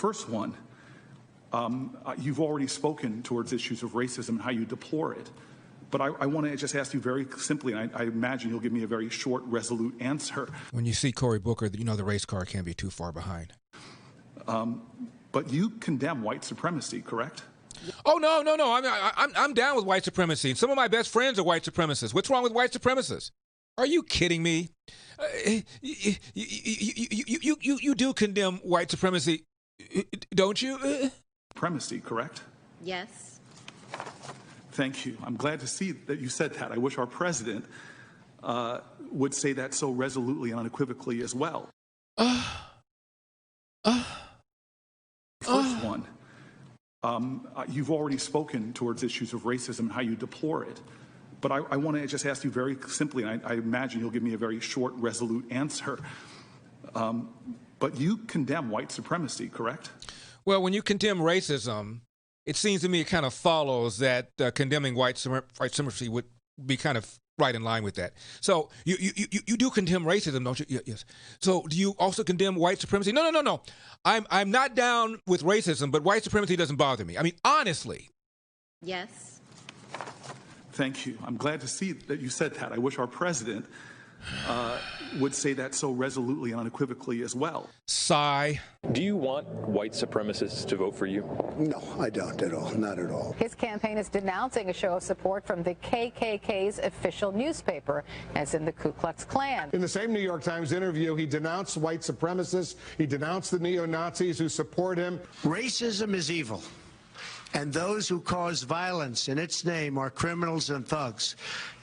first one, you've already spoken towards issues of racism and how you deplore it. But I want to just ask you very simply, and I imagine you'll give me a very short, resolute answer. When you see Cory Booker, you know the race car can't be too far behind. But you condemn white supremacy, correct? Oh, no. I'm down with white supremacy. Some of my best friends are white supremacists. What's wrong with white supremacists? Are you kidding me? You do condemn white supremacy, don't you? Supremacy, correct? Yes. Thank you. I'm glad to see that you said that. I wish our president would say that so resolutely and unequivocally as well. First one, you've already spoken towards issues of racism and how you deplore it. But I want to just ask you very simply, and I imagine you'll give me a very short, resolute answer. But you condemn white supremacy, correct? Well, when you condemn racism, it seems to me it kind of follows that condemning white supremacy would be kind of right in line with that. So you do condemn racism, don't you? Yes. So do you also condemn white supremacy? No. I'm not down with racism, but white supremacy doesn't bother me. I mean, honestly. Yes. Thank you. I'm glad to see that you said that. I wish our president would say that so resolutely and unequivocally as well. Sigh. Do you want white supremacists to vote for you? No, I don't at all. Not at all. His campaign is denouncing a show of support from the KKK's official newspaper, as in the Ku Klux Klan. In the same New York Times interview, he denounced white supremacists. He denounced the neo-Nazis who support him. Racism is evil. And those who cause violence in its name are criminals and thugs,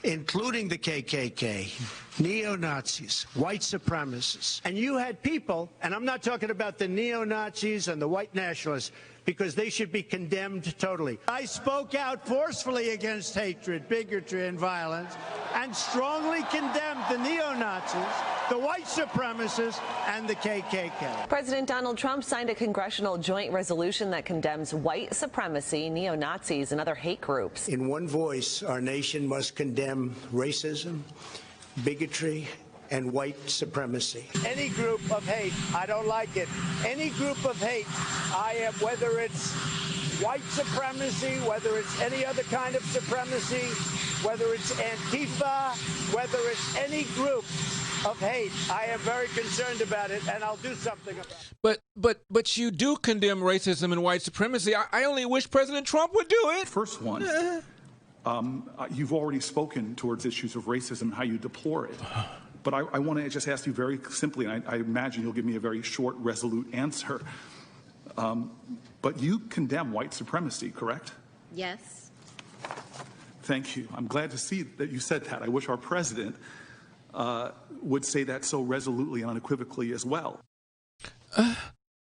including the KKK, neo-Nazis, white supremacists. And you had people, and I'm not talking about the neo-Nazis and the white nationalists, because they should be condemned totally. I spoke out forcefully against hatred, bigotry, and violence, and strongly condemned the neo-Nazis, the white supremacists, and the KKK. President Donald Trump signed a congressional joint resolution that condemns white supremacy, neo-Nazis, and other hate groups. In one voice, our nation must condemn racism, bigotry, and white supremacy. Any group of hate, I don't like it. Any group of hate, I am, whether it's white supremacy, whether it's any other kind of supremacy, whether it's Antifa, whether it's any group of hate, I am very concerned about it, and I'll do something about it. But you do condemn racism and white supremacy. I only wish President Trump would do it. First one, you've already spoken towards issues of racism and how you deplore it. But I want to just ask you very simply, and I imagine you'll give me a very short, resolute answer. But you condemn white supremacy, correct? Yes. Thank you. I'm glad to see that you said that. I wish our president would say that so resolutely and unequivocally as well. How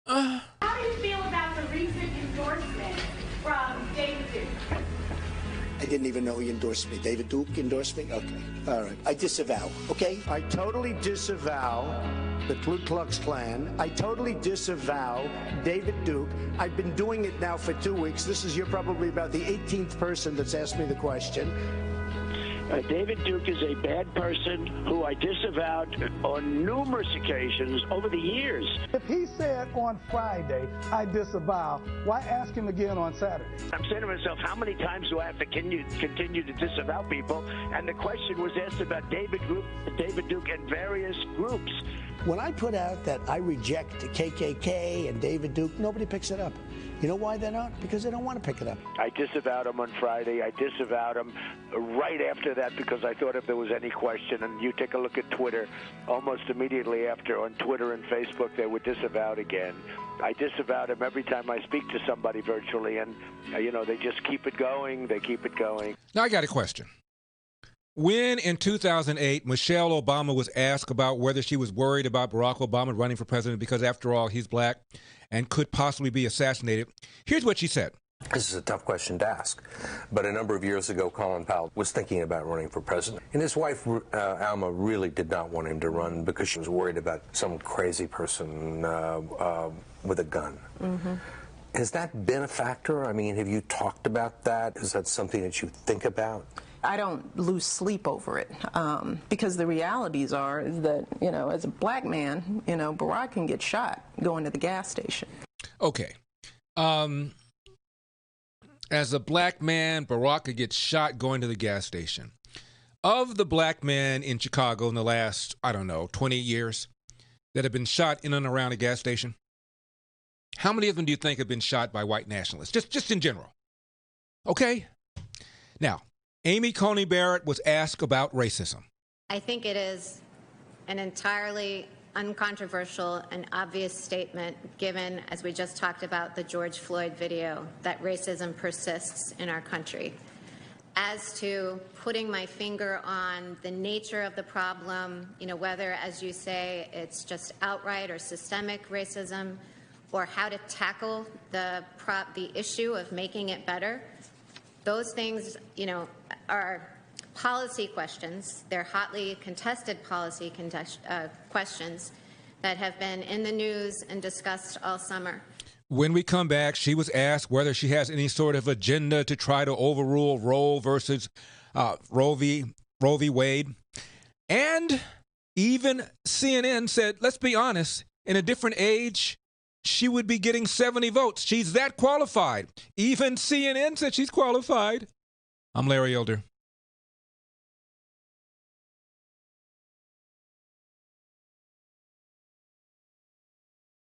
do you feel about the recent endorsement from David Duke? I didn't even know he endorsed me. David Duke endorsed me? Okay. All right. I disavow. Okay? I totally disavow the Ku Klux Klan. I totally disavow David Duke. I've been doing it now for 2 weeks. You're probably about the 18th person that's asked me the question. David Duke is a bad person who I disavowed on numerous occasions over the years. If he said on Friday, I disavow, why ask him again on Saturday? I'm saying to myself, how many times do I have to continue to disavow people? And the question was asked about David Duke and various groups. When I put out that I reject the KKK and David Duke, nobody picks it up. You know why they're not? Because they don't want to pick it up. I disavowed him on Friday. I disavowed him right after that because I thought if there was any question, and you take a look at Twitter, almost immediately after on Twitter and Facebook, they were disavowed again. I disavowed him every time I speak to somebody virtually, and, they just keep it going. They keep it going. Now, I got a question. When in 2008, Michelle Obama was asked about whether she was worried about Barack Obama running for president because, after all, he's black and could possibly be assassinated, here's what she said. This is a tough question to ask, but a number of years ago, Colin Powell was thinking about running for president. And his wife, Alma, really did not want him to run because she was worried about some crazy person with a gun. Mm-hmm. Has that been a factor? I mean, have you talked about that? Is that something that you think about? I don't lose sleep over it because the realities are is that, as a black man, Barack can get shot going to the gas station. Okay. As a black man, Baraka gets shot going to the gas station. Of the black men in Chicago in the last, 20 years that have been shot in and around a gas station, how many of them do you think have been shot by white nationalists? Just in general. Okay? Now, Amy Coney Barrett was asked about racism. I think it is an entirely uncontroversial and obvious statement, given, as we just talked about, the George Floyd video, that racism persists in our country. As to putting my finger on the nature of the problem, whether, as you say, it's just outright or systemic racism, or how to tackle the issue of making it better, those things, are policy questions. They're hotly contested policy questions that have been in the news and discussed all summer. When we come back, she was asked whether she has any sort of agenda to try to overrule Roe versus Roe v. Wade. And even CNN said, let's be honest, in a different age, she would be getting 70 votes. She's that qualified. Even CNN said she's qualified. I'm Larry Elder.